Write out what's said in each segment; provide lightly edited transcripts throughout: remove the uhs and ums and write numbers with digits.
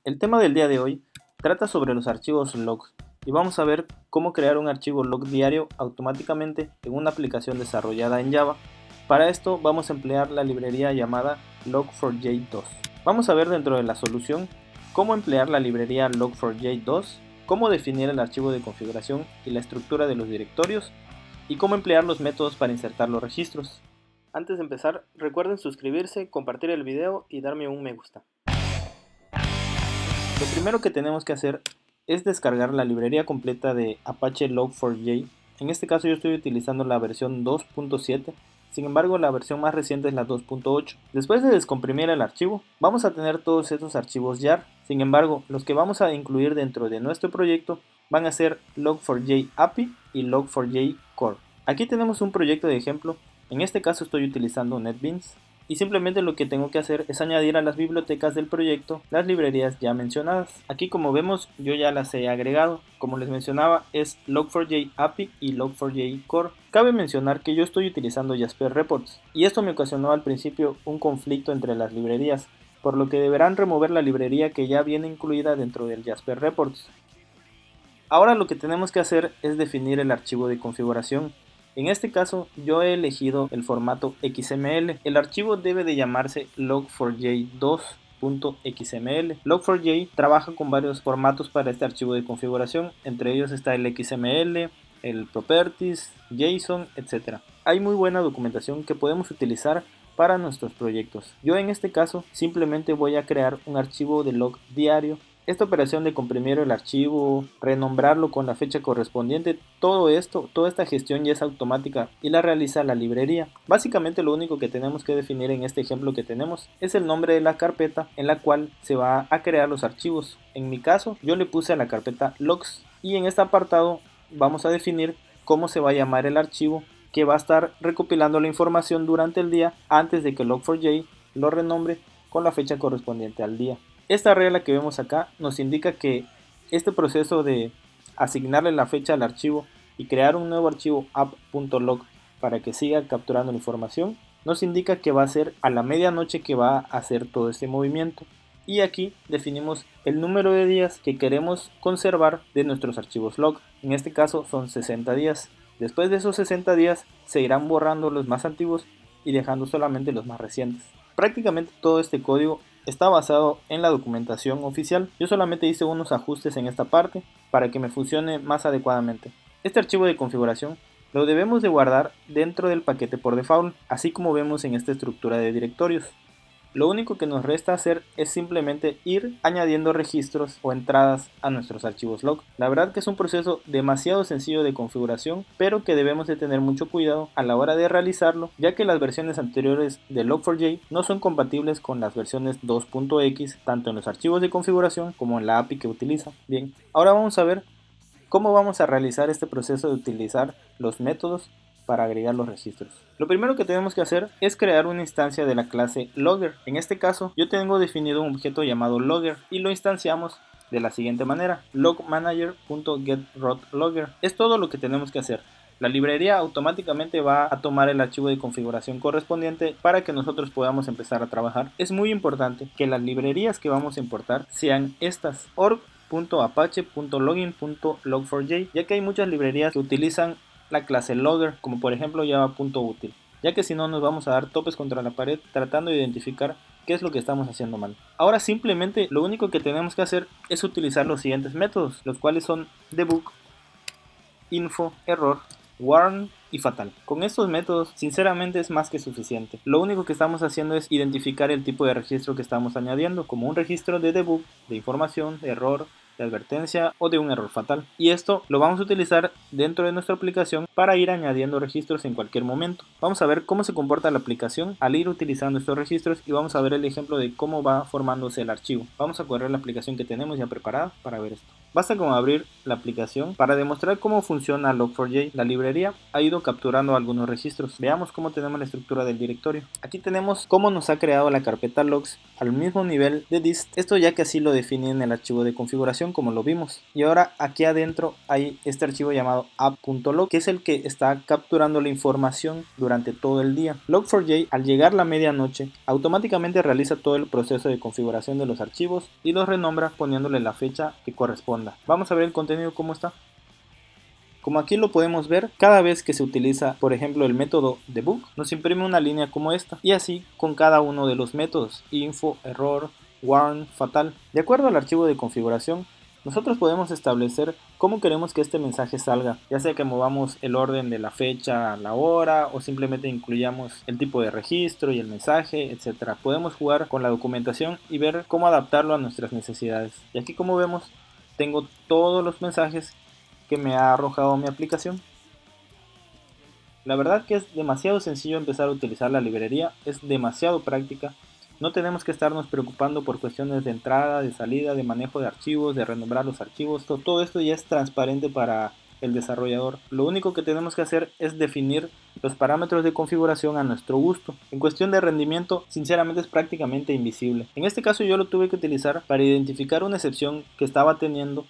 El tema del día de hoy trata sobre los archivos logs y vamos a ver cómo crear un archivo log diario automáticamente en una aplicación desarrollada en Java. Para esto vamos a emplear la librería llamada log4j2. Vamos a ver dentro de la solución cómo emplear la librería log4j2, cómo definir el archivo de configuración y la estructura de los directorios y cómo emplear los métodos para insertar los registros. Antes de empezar, recuerden suscribirse, compartir el video y darme un me gusta. Lo primero que tenemos que hacer es descargar la librería completa de Apache Log4j. En este caso yo estoy utilizando la versión 2.7, sin embargo la versión más reciente es la 2.8. Después de descomprimir el archivo, vamos a tener todos estos archivos jar. Sin embargo, los que vamos a incluir dentro de nuestro proyecto van a ser Log4j API y Log4j Core. Aquí tenemos un proyecto de ejemplo. En este caso estoy utilizando NetBeans. Y simplemente lo que tengo que hacer es añadir a las bibliotecas del proyecto las librerías ya mencionadas. Aquí, como vemos, yo ya las he agregado. Como les mencionaba, es Log4j API y Log4j Core. Cabe mencionar que yo estoy utilizando Jasper Reports y esto me ocasionó al principio un conflicto entre las librerías, por lo que deberán remover la librería que ya viene incluida dentro del Jasper Reports. Ahora lo que tenemos que hacer es definir el archivo de configuración. En este caso yo he elegido el formato XML. El archivo debe de llamarse log4j2.xml. Log4j trabaja con varios formatos para este archivo de configuración, entre ellos está el XML, el Properties, JSON, etc. Hay muy buena documentación que podemos utilizar para nuestros proyectos. Yo en este caso simplemente voy a crear un archivo de log diario. Esta operación de comprimir el archivo, renombrarlo con la fecha correspondiente, toda esta gestión ya es automática y la realiza la librería. Básicamente lo único que tenemos que definir en este ejemplo que tenemos es el nombre de la carpeta en la cual se va a crear los archivos. En mi caso yo le puse a la carpeta logs y en este apartado vamos a definir cómo se va a llamar el archivo que va a estar recopilando la información durante el día antes de que Log4j lo renombre con la fecha correspondiente al día. Esta regla que vemos acá nos indica que este proceso de asignarle la fecha al archivo y crear un nuevo archivo app.log para que siga capturando la información nos indica que va a ser a la medianoche que va a hacer todo este movimiento. Y aquí definimos el número de días que queremos conservar de nuestros archivos log. En este caso son 60 días. Después de esos 60 días se irán borrando los más antiguos y dejando solamente los más recientes. Prácticamente todo este código está basado en la documentación oficial. Yo solamente hice unos ajustes en esta parte para que me funcione más adecuadamente. Este archivo de configuración lo debemos de guardar dentro del paquete por default, así como vemos en esta estructura de directorios. Lo único que nos resta hacer es simplemente ir añadiendo registros o entradas a nuestros archivos log. La verdad que es un proceso demasiado sencillo de configuración, pero que debemos de tener mucho cuidado a la hora de realizarlo, ya que las versiones anteriores de Log4j no son compatibles con las versiones 2.x, tanto en los archivos de configuración como en la API que utiliza. Bien, ahora vamos a ver cómo vamos a realizar este proceso de utilizar los métodos para agregar los registros. Lo primero que tenemos que hacer es crear una instancia de la clase Logger. En este caso yo tengo definido un objeto llamado Logger y lo instanciamos de la siguiente manera: logmanager.getRootLogger. Es todo lo que tenemos que hacer. La librería automáticamente va a tomar el archivo de configuración correspondiente para que nosotros podamos empezar a trabajar. Es muy importante que las librerías que vamos a importar sean estas: org.apache.login.log4j, ya que hay muchas librerías que utilizan la clase Logger, como por ejemplo java.util, ya que si no nos vamos a dar topes contra la pared tratando de identificar qué es lo que estamos haciendo mal. Ahora simplemente lo único que tenemos que hacer es utilizar los siguientes métodos, los cuales son debug, info, error, warn y fatal. Con estos métodos sinceramente es más que suficiente. Lo único que estamos haciendo es identificar el tipo de registro que estamos añadiendo, como un registro de debug, de información, de error, de advertencia o de un error fatal. Y esto lo vamos a utilizar dentro de nuestra aplicación para ir añadiendo registros en cualquier momento. Vamos a ver cómo se comporta la aplicación al ir utilizando estos registros y vamos a ver el ejemplo de cómo va formándose el archivo. Vamos a correr la aplicación que tenemos ya preparada para ver esto. Basta con abrir la aplicación. Para demostrar cómo funciona Log4j, la librería ha ido capturando algunos registros. Veamos cómo tenemos la estructura del directorio. Aquí tenemos cómo nos ha creado la carpeta logs al mismo nivel de dist, esto ya que así lo definí en el archivo de configuración como lo vimos. Y ahora aquí adentro hay este archivo llamado app.log, que es el que está capturando la información durante todo el día. Log4j, al llegar la medianoche, automáticamente realiza todo el proceso de configuración de los archivos y los renombra poniéndole la fecha que corresponda. Vamos a ver el contenido cómo está. Como aquí lo podemos ver, cada vez que se utiliza, por ejemplo, el método debug, nos imprime una línea como esta, y así con cada uno de los métodos: info, error, warn, fatal. De acuerdo al archivo de configuración, nosotros podemos establecer cómo queremos que este mensaje salga, ya sea que movamos el orden de la fecha a la hora o simplemente incluyamos el tipo de registro y el mensaje, etc. Podemos jugar con la documentación y ver cómo adaptarlo a nuestras necesidades. Y aquí, como vemos, tengo todos los mensajes que me ha arrojado mi aplicación. La verdad que es demasiado sencillo empezar a utilizar la librería, es demasiado práctica. No tenemos que estarnos preocupando por cuestiones de entrada, de salida, de manejo de archivos, de renombrar los archivos. Todo esto ya es transparente para el desarrollador. Lo único que tenemos que hacer es definir los parámetros de configuración a nuestro gusto. En cuestión de rendimiento, sinceramente es prácticamente invisible. En este caso yo lo tuve que utilizar para identificar una excepción que estaba teniendo,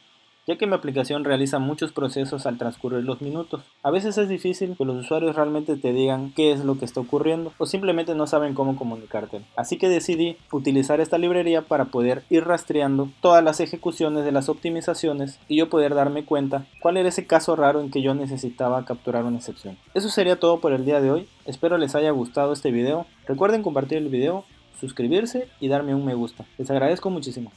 ya que mi aplicación realiza muchos procesos al transcurrir los minutos. A veces es difícil que los usuarios realmente te digan qué es lo que está ocurriendo o simplemente no saben cómo comunicarte. Así que decidí utilizar esta librería para poder ir rastreando todas las ejecuciones de las optimizaciones y yo poder darme cuenta cuál era ese caso raro en que yo necesitaba capturar una excepción. Eso sería todo por el día de hoy. Espero les haya gustado este video. Recuerden compartir el video, suscribirse y darme un me gusta. Les agradezco muchísimo.